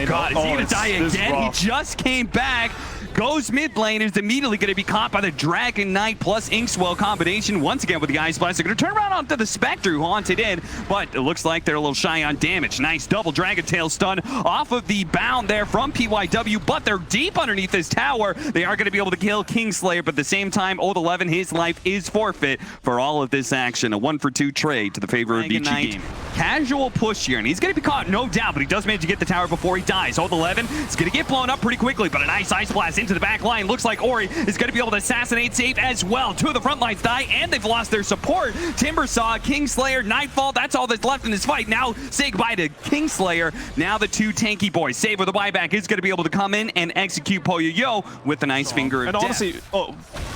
God, is he gonna die again? He just came back. Goes mid lane, is immediately going to be caught by the Dragon Knight plus Inkswell combination. Once again with the Ice Blast, they're going to turn around onto the Spectre who haunted in, but it looks like they're a little shy on damage. Nice double Dragon Tail stun off of the bound there from PYW, but they're deep underneath this tower. They are going to be able to kill Kingslayer, but at the same time, Old 11, his life is forfeit for all of this action. A 1-for-2 trade to the favor of Vici. Casual push here, and he's going to be caught, no doubt, but he does manage to get the tower before he dies. Old 11 is going to get blown up pretty quickly, but a nice Ice Blast into the back line. Looks like Ori is going to be able to assassinate Save as well. Two of the front lines die, and they've lost their support. Timbersaw, Kingslayer, Nightfall, that's all that's left in this fight. Now say goodbye to Kingslayer. Now the two tanky boys. Save with a buyback is going to be able to come in and execute Pyw with a nice finger of death. Honestly,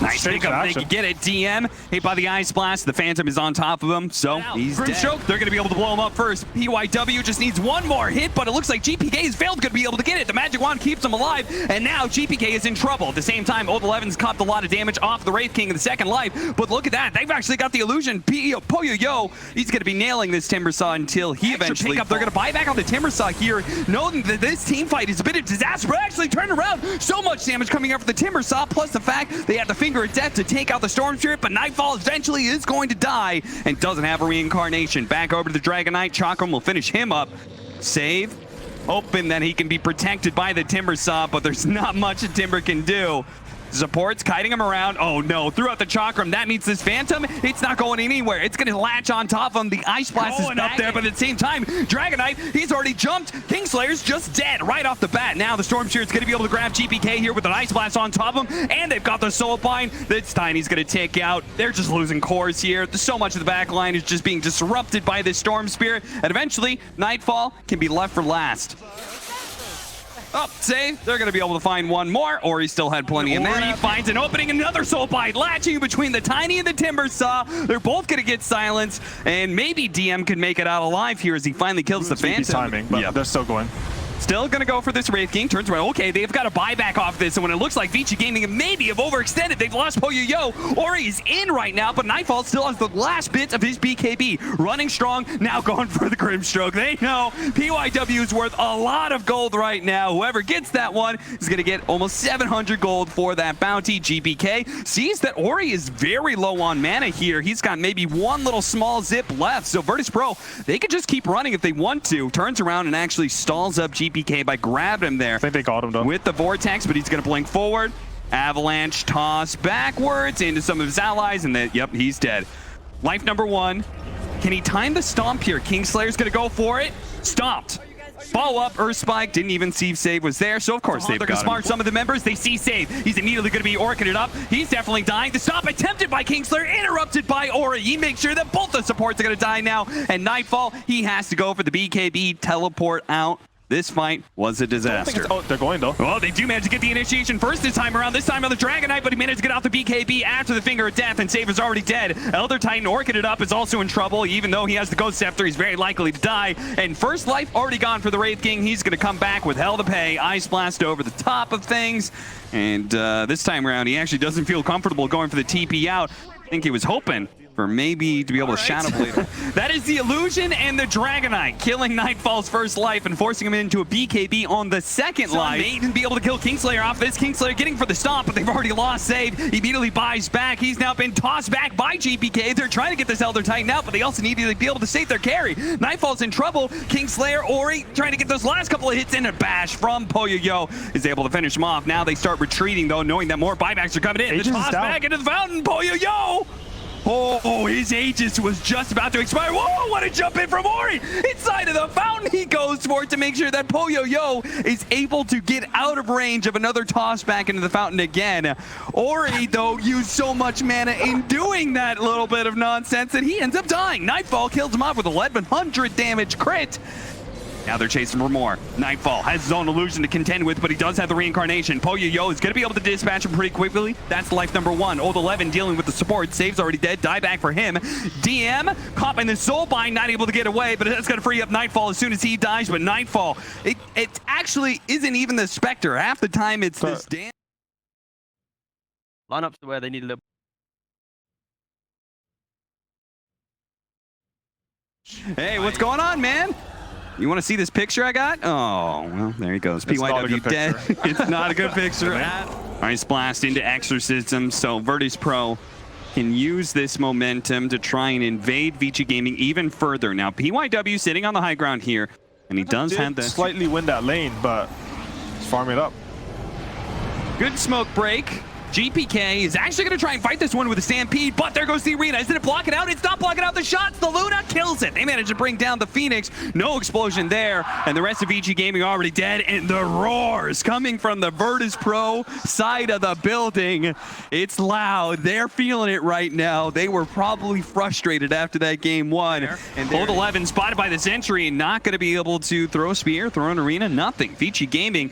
nice pickup. They can get it. DM hit by the Ice Blast. The Phantom is on top of him, so he's Grimstroke. They're going to be able to blow him up first. PYW just needs one more hit, but it looks like GPK has failed to be able to get it. The Magic Wand keeps him alive, and now GPK is in trouble. At the same time, Old 11's copped a lot of damage off the Wraith King in the second life, but look at that. They've actually got the illusion. Pyw, he's going to be nailing this Timbersaw until he eventually They're going to buy back on the Timbersaw here, knowing that this team fight is a bit of disaster, but actually turned around. So much damage coming out for the Timbersaw, plus the fact they have the Finger of Death to take out the Storm Spirit, but Nightfall eventually is going to die and doesn't have a reincarnation. Back over to the Dragon Knight. Chakram will finish him up. Save. Hoping that he can be protected by the Timbersaw, but there's not much a Timber can do. Support's kiting him around. Oh no, throughout the Chakram, that means this Phantom, it's not going anywhere. It's going to latch on top of him. The Ice Blast is up there, but at the same time, Dragon Knight, he's already jumped. Kingslayer's just dead right off the bat. Now the Storm Spirit's going to be able to grab GPK here with an Ice Blast on top of him, and they've got the Soul Bind that Tiny's going to take out. They're just losing cores here. So much of the back line is just being disrupted by this Storm Spirit, and eventually, Nightfall can be left for last. Oh, save. They're going to be able to find one more. Ori still had plenty of mana. He finds an opening, another Soul Bind, latching between the Tiny and the Timbersaw. They're both going to get silenced, and maybe DM can make it out alive here as he finally kills the Phantom. Timing, but they're still going. Still going to go for this Wraith King. Turns around. Okay, they've got a buyback off this, and when it looks like Vici Gaming maybe have overextended, they've lost Pyw. Ori is in right now, but Nightfall still has the last bits of his BKB. Running strong, now going for the Grimstroke. They know PYW is worth a lot of gold right now. Whoever gets that one is going to get almost 700 gold for that bounty. GPK sees that Ori is very low on mana here. He's got maybe one little small zip left, so Virtus.Pro, they could just keep running if they want to. Turns around and actually stalls up GPK by grabbing him there. I think they got him though. With the Vortex, but he's going to blink forward. Avalanche toss backwards into some of his allies, and then, yep, he's dead. Life number one. Can he time the stomp here? Kingslayer's going to go for it. Stomped. Follow up, Earth Spike, didn't even see Save was there, so of course they're going to smart some of the members. They see Save. He's immediately going to be orking it up. He's definitely dying. The stop attempted by Kingslayer, interrupted by Ori. He makes sure that both the supports are going to die now, and Nightfall, he has to go for the BKB teleport out. This fight was a disaster. Oh, they're going though. Well, they do manage to get the initiation first this time around. This time on the Dragon Knight, but he managed to get out the BKB after the Finger of Death, and Save is already dead. Elder Titan orchid it up is also in trouble. Even though he has the Ghost Scepter, he's very likely to die. And first life already gone for the Wraith King. He's going to come back with hell to pay. Ice Blast over the top of things. And this time around, he actually doesn't feel comfortable going for the TP out. I think he was hoping for maybe to be able to Shadow Blade. That is the Illusion and the Dragon Knight, killing Nightfall's first life and forcing him into a BKB on the second life. May be able to kill Kingslayer off this. Kingslayer getting for the stomp, but they've already lost Save. He immediately buys back. He's now been tossed back by GPK. They're trying to get this Elder Titan out, but they also need to be able to save their carry. Nightfall's in trouble. Kingslayer, Ori trying to get those last couple of hits in. A bash from Pyw is able to finish him off. Now they start retreating though, knowing that more buybacks are coming in. The toss back into the fountain. Pyw! Oh, his Aegis was just about to expire. Whoa, what a jump in from Ori! Inside of the fountain he goes for it to make sure that Pyw is able to get out of range of another toss back into the fountain again. Ori, though, used so much mana in doing that little bit of nonsense that he ends up dying. Nightfall kills him off with 1100 damage crit. Now they're chasing for more. Nightfall has his own illusion to contend with, but he does have the reincarnation. Pyw is going to be able to dispatch him pretty quickly. That's life number one. Old 11 dealing with the support. Save's already dead. Die back for him. DM caught in the Soul Bind, not able to get away, but that's going to free up Nightfall as soon as he dies. But Nightfall, it actually isn't even the Spectre. Half the time it's this damn... Lineups to where they need a little... Hey, what's going on, man? You want to see this picture I got? Oh, well, there he goes. PYW dead. It's not a good picture. Ice Blast into Exorcism, so Virtus.Pro can use this momentum to try and invade Vici Gaming even further. Now, PYW sitting on the high ground here, and he does have this. Slightly win that lane, but he's farming it up. Good smoke break. GPK is actually going to try and fight this one with a Stampede, but there goes the Arena. Isn't it blocking out? It's not blocking out the shots. The Luna kills it. They managed to bring down the Phoenix. No explosion there, and the rest of Vici Gaming already dead, and the roars coming from the Virtus.Pro side of the building. It's loud. They're feeling it right now. They were probably frustrated after that game one. And Old 11 spotted by the Sentry, not going to be able to throw a spear, throw an Arena, nothing. Vici Gaming,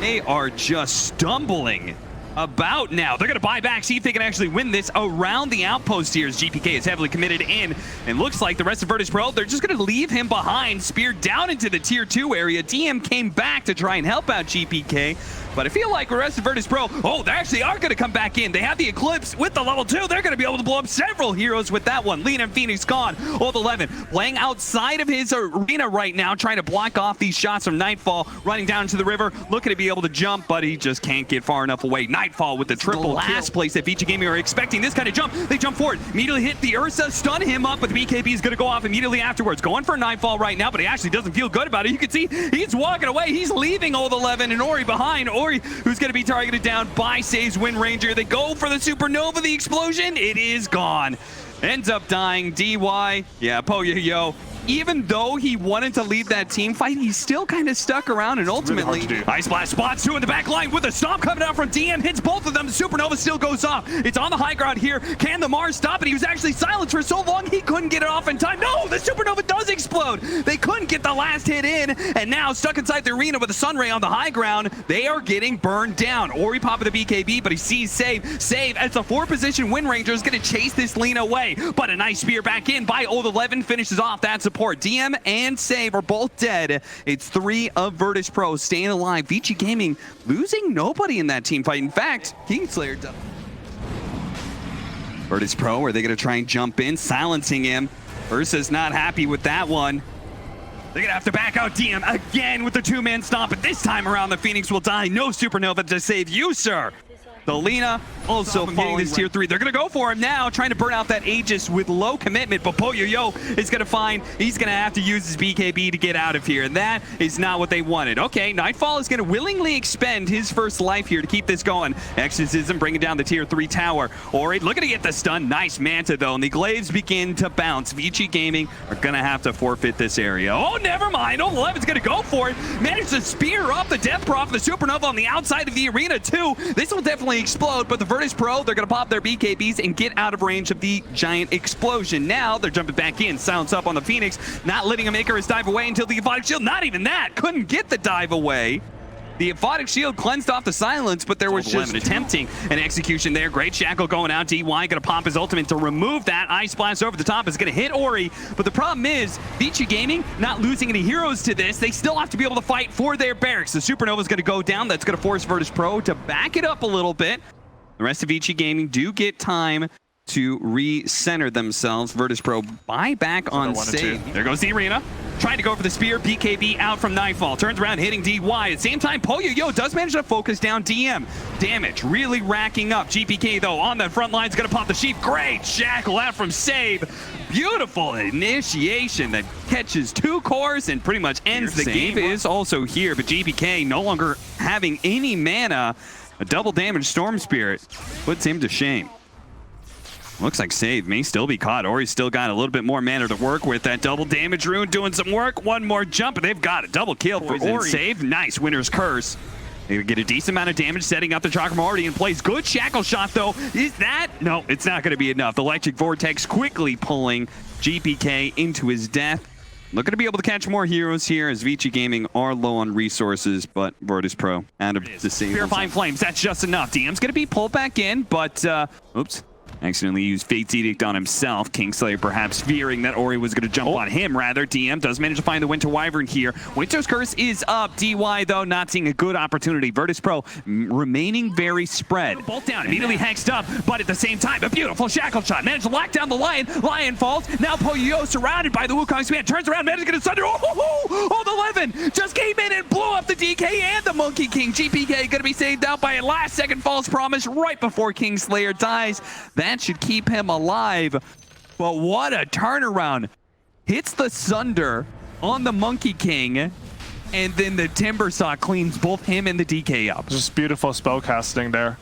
they are just stumbling about now. They're going to buy back, see if they can actually win this around the outpost here as GPK is heavily committed in. And looks like the rest of Virtus.Pro, they're just going to leave him behind, speared down into the tier 2 area. DM came back to try and help out GPK. But I feel like the rest of Virtus.Pro, oh, they actually are going to come back in. They have the Eclipse with the level 2. They're going to be able to blow up several heroes with that one. Lena and Phoenix gone. Old 11 playing outside of his arena right now, trying to block off these shots from Nightfall, running down to the river, looking to be able to jump, but he just can't get far enough away. Nightfall with the triple last place that Vici Gaming are expecting this kind of jump. They jump forward, immediately hit the Ursa, stun him up, but the BKB is going to go off immediately afterwards. Going for Nightfall right now, but he actually doesn't feel good about it. You can see he's walking away. He's leaving Old 11 and Ori behind. Ori, who's going to be targeted down by Save's Wind Ranger. They go for the Supernova, the explosion. It is gone. Ends up dying. DY, yeah, Pyw, even though he wanted to leave that team fight, he's still kind of stuck around, and ultimately, really Ice Blast spots two in the back line with a stomp coming out from DM, hits both of them. The Supernova still goes off. It's on the high ground here. Can the Mars stop it? He was actually silenced for so long, he couldn't get it off in time. No, the Supernova does explode. They couldn't get the last hit in, and now stuck inside the arena with the Sunray on the high ground, they are getting burned down. Ori popping the BKB, but he sees Save. Save, as the 4-position Wind Ranger, is going to chase this lean away, but a nice spear back in by Old 11 finishes off that support. DM and Save are both dead. It's 3 of Virtus.Pro staying alive. Vici Gaming losing nobody in that team fight. In fact, Kingslayer does. Virtus.Pro, are they going to try and jump in, silencing him? Ursa's not happy with that one. They're going to have to back out DM again with the 2-man stomp, but this time around the Phoenix will die. No Supernova to save you, sir. The Lena also falling this tier 3. They're going to go for him now, trying to burn out that Aegis with low commitment, but Pyw is going to find he's going to have to use his BKB to get out of here, and that is not what they wanted. Okay, Nightfall is going to willingly expend his first life here to keep this going. Exorcism bringing down the tier 3 tower. Ori looking to get the stun. Nice Manta, though, and the glaives begin to bounce. Vici Gaming are going to have to forfeit this area. Oh, never mind. Old 11's going to go for it. Managed to spear off the Death Prof, the Supernova on the outside of the arena, too. This will definitely explode, but the Virtus.Pro, they're going to pop their BKBs and get out of range of the giant explosion. Now they're jumping back in, silence up on the Phoenix, not letting him Icarus dive away until the Aphotic Shield, not even that, couldn't get the dive away. The Aphotic Shield cleansed off the silence, but there was just attempting an execution there. Great Shackle going out. DY going to pop his ultimate to remove that. Ice Blast over the top is going to hit Ori, but the problem is Vici Gaming not losing any heroes to this. They still have to be able to fight for their barracks. The Supernova is going to go down. That's going to force Virtus.Pro to back it up a little bit. The rest of Vici Gaming do get time to re-center themselves. Virtus.Pro buy back on Save. There goes the Arena. Trying to go for the spear. BKB out from Nightfall. Turns around, hitting DY. At the same time, Pyw does manage to focus down DM. Damage really racking up. GPK, though, on the front line is going to pop the sheep. Great Shackle out from Save. Beautiful initiation that catches 2 cores and pretty much ends the game. Save is also here, but GPK no longer having any mana. A double damage Storm Spirit puts him to shame. Looks like Save may still be caught. Ori's still got a little bit more mana to work with. That double damage rune doing some work. One more jump, and they've got a double kill for Ori. Save, nice Winter's Curse. They get a decent amount of damage, setting up the Chakram already in place. Good Shackle shot, though. Is that? No, it's not going to be enough. The Electric Vortex quickly pulling GPK into his death. Looking to be able to catch more heroes here as Vici Gaming are low on resources, but Virtus.Pro out of the save. Purifying Flames, that's just enough. DM's going to be pulled back in, but, oops. Accidentally used Fate's Edict on himself. Kingslayer perhaps fearing that Ori was going to jump on him. Rather, DM does manage to find the Winter Wyvern here. Winter's Curse is up. DY, though, not seeing a good opportunity. Virtus.Pro remaining very spread. Bolt down, immediately hexed up, but at the same time, a beautiful shackle shot. Managed to lock down the Lion. Lion falls. Now Pyw surrounded by the Wukong's command. Turns around, manages to get a thunder. Oh, the 11 just came in and blew up the DK and the Monkey King. GPK going to be saved out by a last-second false promise right before Kingslayer dies. That should keep him alive. But what a turnaround. Hits the Sunder on the Monkey King, and then the Timber Saw cleans both him and the DK up. Just beautiful spell casting there.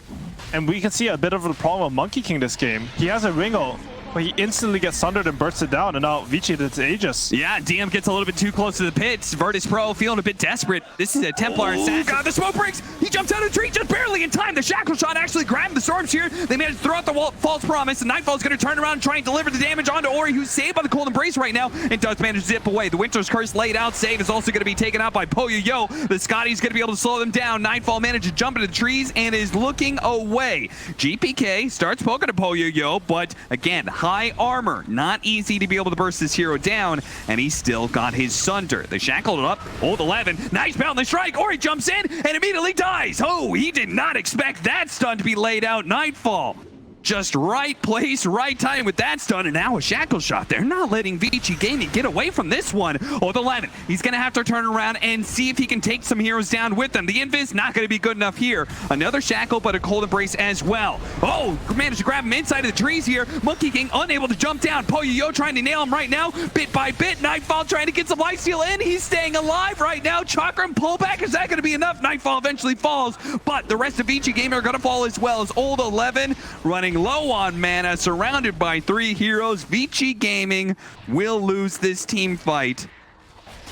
And we can see a bit of a problem with Monkey King this game. He has a ring ult, but he instantly gets sundered and bursts it down, and now Vici did Aegis. Yeah, DM gets a little bit too close to the pits. Virtus.Pro feeling a bit desperate. This is a Templar assassin. God, the smoke breaks. He jumps out of the tree just barely in time. The shackle shot actually grabbed the Storm Shear. They managed to throw out the false promise, and Nightfall's going to turn around and try and deliver the damage onto Ori, who's saved by the Cold Embrace right now, and does manage to zip away. The Winter's Curse laid out. Save is also going to be taken out by Pyw. The Scotty's going to be able to slow them down. Nightfall managed to jump into the trees and is looking away. GPK starts poking at Pyw, but again, high armor. Not easy to be able to burst this hero down, and he still got his Sunder. They shackled it up. Old 11. Nice boundless strike. Ori jumps in and immediately dies. Oh, he did not expect that stun to be laid out. Nightfall. Just right place, right time with that stun, and now a shackle shot. They're not letting Vici Gaming get away from this one. Oh, the 11. He's going to have to turn around and see if he can take some heroes down with them. The Invis not going to be good enough here. Another shackle, but a Cold Embrace as well. Oh, managed to grab him inside of the trees here. Monkey King unable to jump down. Pyw trying to nail him right now, bit by bit. Nightfall trying to get some lifesteal in. He's staying alive right now. Chakram pullback. Is that going to be enough? Nightfall eventually falls, but the rest of Vici Gaming are going to fall as well, as Old 11 running low on mana, surrounded by 3 heroes. Vici Gaming will lose this team fight.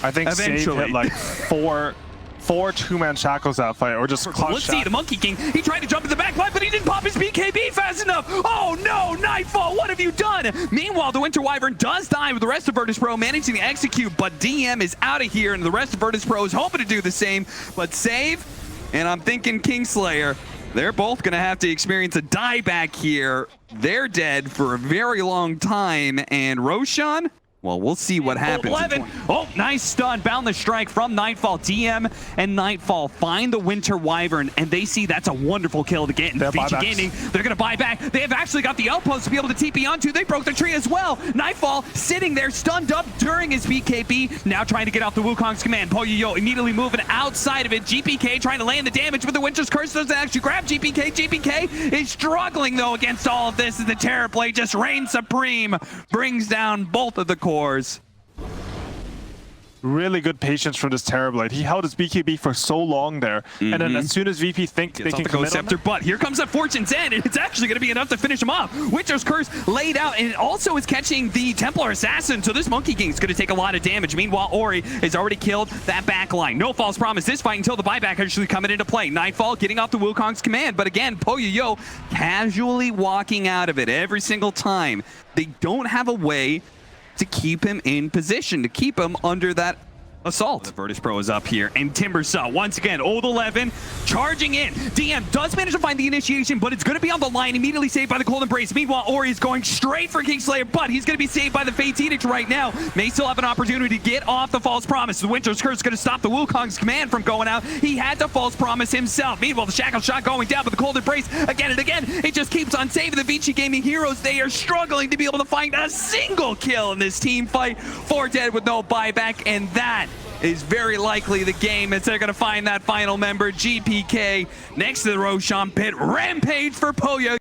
I think Save hit like four two-man shackles that fight, or just clutch. Let's see, the Monkey King, he tried to jump in the back line, but he didn't pop his BKB fast enough. Oh no, Nightfall, what have you done? Meanwhile, the Winter Wyvern does die with the rest of Virtus.Pro managing to execute, but DM is out of here, and the rest of Virtus.Pro is hoping to do the same, but Save, and I'm thinking Kingslayer, they're both going to have to experience a dieback here. They're dead for a very long time. And Roshan, well, we'll see what happens. 11. Oh, nice stun. Boundless strike from Nightfall. DM and Nightfall find the Winter Wyvern, and they see that's a wonderful kill to get. And Vici Gaming, they're going to buy back. They have actually got the outpost to be able to TP onto. They broke the tree as well. Nightfall sitting there, stunned up during his BKB. Now trying to get off the Wukong's command. Pyw immediately moving outside of it. GPK trying to land the damage, but the Winter's Curse doesn't actually grab GPK. GPK is struggling, though, against all of this, as the Terror Blade just reigns supreme. Brings down both of the cores. Really good patience from this Terrorblade. He held his BKB for so long there, and then as soon as VP think they can commit on him, but here comes that Fortune's End, and it's actually going to be enough to finish him off. Winter's Curse laid out, and it also is catching the Templar Assassin, so this Monkey King is going to take a lot of damage. Meanwhile, Ori has already killed that back line. No false promise this fight until the buyback actually coming into play. Nightfall getting off the Wukong's command, but again, Pyw casually walking out of it every single time. They don't have a way to keep him in position, to keep him under that assault. The Virtus.Pro is up here, and Timber Saw once again. Old 11 charging in. DM does manage to find the initiation, but it's going to be on the line, immediately saved by the Cold Embrace. Meanwhile, Ori is going straight for Kingslayer, but he's going to be saved by the Fate's Edict right now. May still have an opportunity to get off the false promise. The Winter's Curse is going to stop the Wukong's command from going out. He had to false promise himself. Meanwhile, the shackle shot going down, but the Cold Embrace again and again, it just keeps on saving the Vici Gaming heroes. They are struggling to be able to find a single kill in this team fight. 4 dead with no buyback, and that is very likely the game as they're going to find that final member, GPK, next to the Roshan pit. Rampage for Pyw.